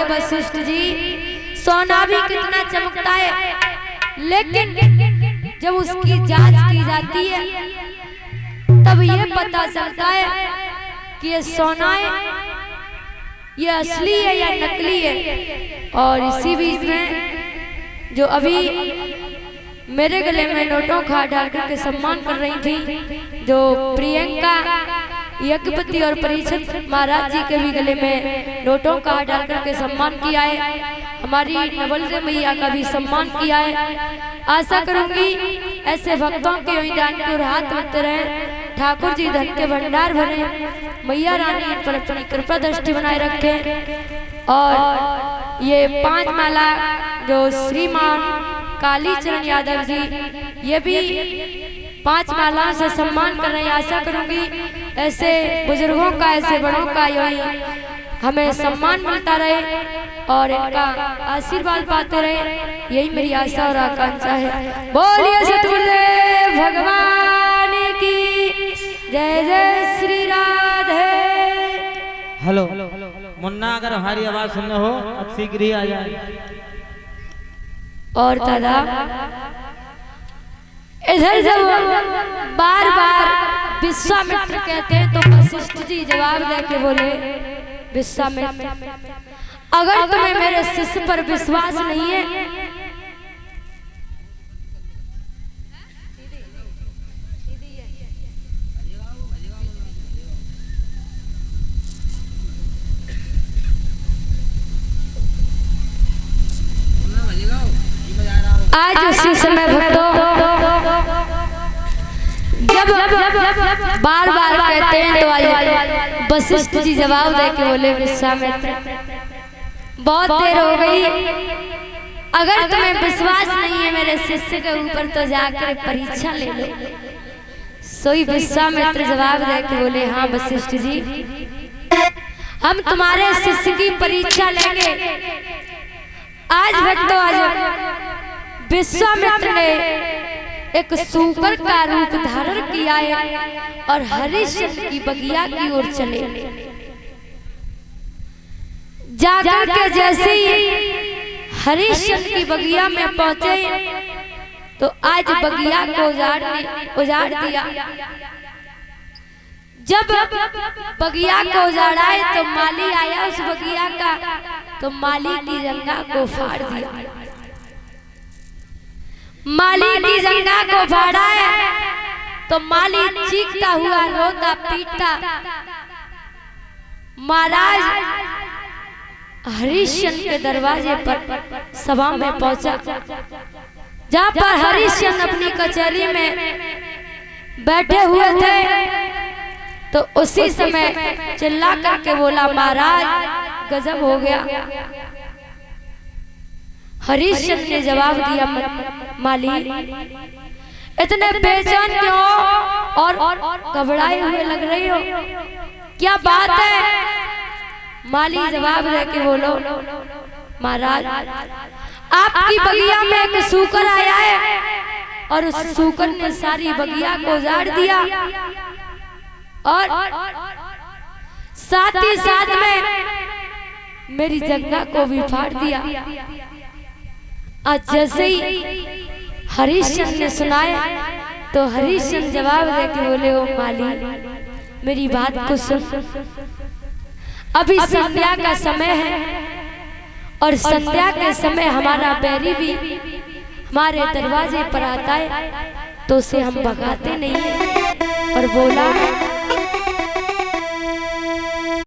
वशिष्ठ जी, सोना भी कितना चमकता है, लेकिन जब उसकी जांच की जाती है तब ये पता चलता है कि ये सोना है, ये असली है या नकली है। और इसी बीच में जो अभी मेरे गले में नोटों का डाल करके सम्मान कर रही थी, जो प्रियंका यज्ञपति और परीक्षित महाराज जी के भी गले में नोटों का डाल करके सम्मान किया है, हमारी नवल मैया का भी सम्मान किया है। आशा करूंगी ऐसे भक्तों के दान के और हाथ बनते रहे, ठाकुर जी धन के भंडार भरे, मैया रानी इन पर अपनी कृपा दृष्टि बनाए रखे। और ये 5 माला जो श्रीमान कालीचरण यादव जी, ये भी 5 मालाओं से सम्मान कर रहे हैं। आशा करूंगी ऐसे बुजुर्गों का, ऐसे बड़ों का यही हमें सम्मान मिलता रहे और इनका आशीर्वाद पाते रहे, यही मेरी आशा और आकांक्षा है। बोलिए सतगुरुदेव भगवान की जय, जय श्री राधे। हेलो मुन्ना, अगर हमारी आवाज सुनना हो अब शीघ्र ही आ जाए। और दादा इधर जब बार बार विश्वामित्र कहते हैं तो वशिष्ठ जी जवाब दे के बोले, विश्वामित्र अगर तुम्हें मेरे शिष्य पर विश्वास नहीं है आज उसी समय भक्तों जब बार बार कहते हैं तो आज वशिष्ठ जी जवाब दे के बोले, विश्वामित्र बहुत देर हो गई, अगर तुम्हें विश्वास नहीं है मेरे शिष्य के ऊपर तो जाकर परीक्षा ले लो। सोई विश्वामित्र जवाब दे के बोले, हाँ वशिष्ठ जी हम तुम्हारे शिष्य की परीक्षा लेंगे। आज भक्तों आज विश्वामित्र ने एक सूकर का रूप धारण किया है और हरिश्चंद्र की बगिया की ओर चले। जाकर के जैसे ही हरिश्चंद्र की बगिया में पहुंचे तो आज बगिया को उजाड़ दिया। जब बगिया को उजाड़ा तो माली आया उस बगिया का, तो माली की जंगा को फाड़ दिया। माली की जंगा को फाड़ा है तो माली चीखता हुआ रोता पीटता महाराज हरिश्चंद्र के दरवाजे पर सभा में पहुंचा, जहां पर हरिश्चंद्र अपनी कचहरी में बैठे हुए थे। तो उसी समय चिल्ला करके बोला, महाराज गजब हो गया। हरिश्चंद्र ने जवाब दिया, माली इतने बेचैन क्यों और घबराए हुए लग रही हो, क्या बात है? माली जवाब दे के बोलो, महाराज आपकी बगिया में एक सूकर आया है और उस सूकर ने सारी बगिया को उजाड़ दिया और साथ ही साथ में मेरी जंगा को भी फाड़ दिया। आज जैसे ही हरिश्चंद्र ने सुनाया तो हरिश्चंद्र जवाब दे के बोले, ओ माली मेरी बात को सुन, अभी संध्या का समय है और संध्या के समय हमारा बैरी भी हमारे दरवाजे पर आता है तो उसे हम भगाते नहीं हैं। और बोला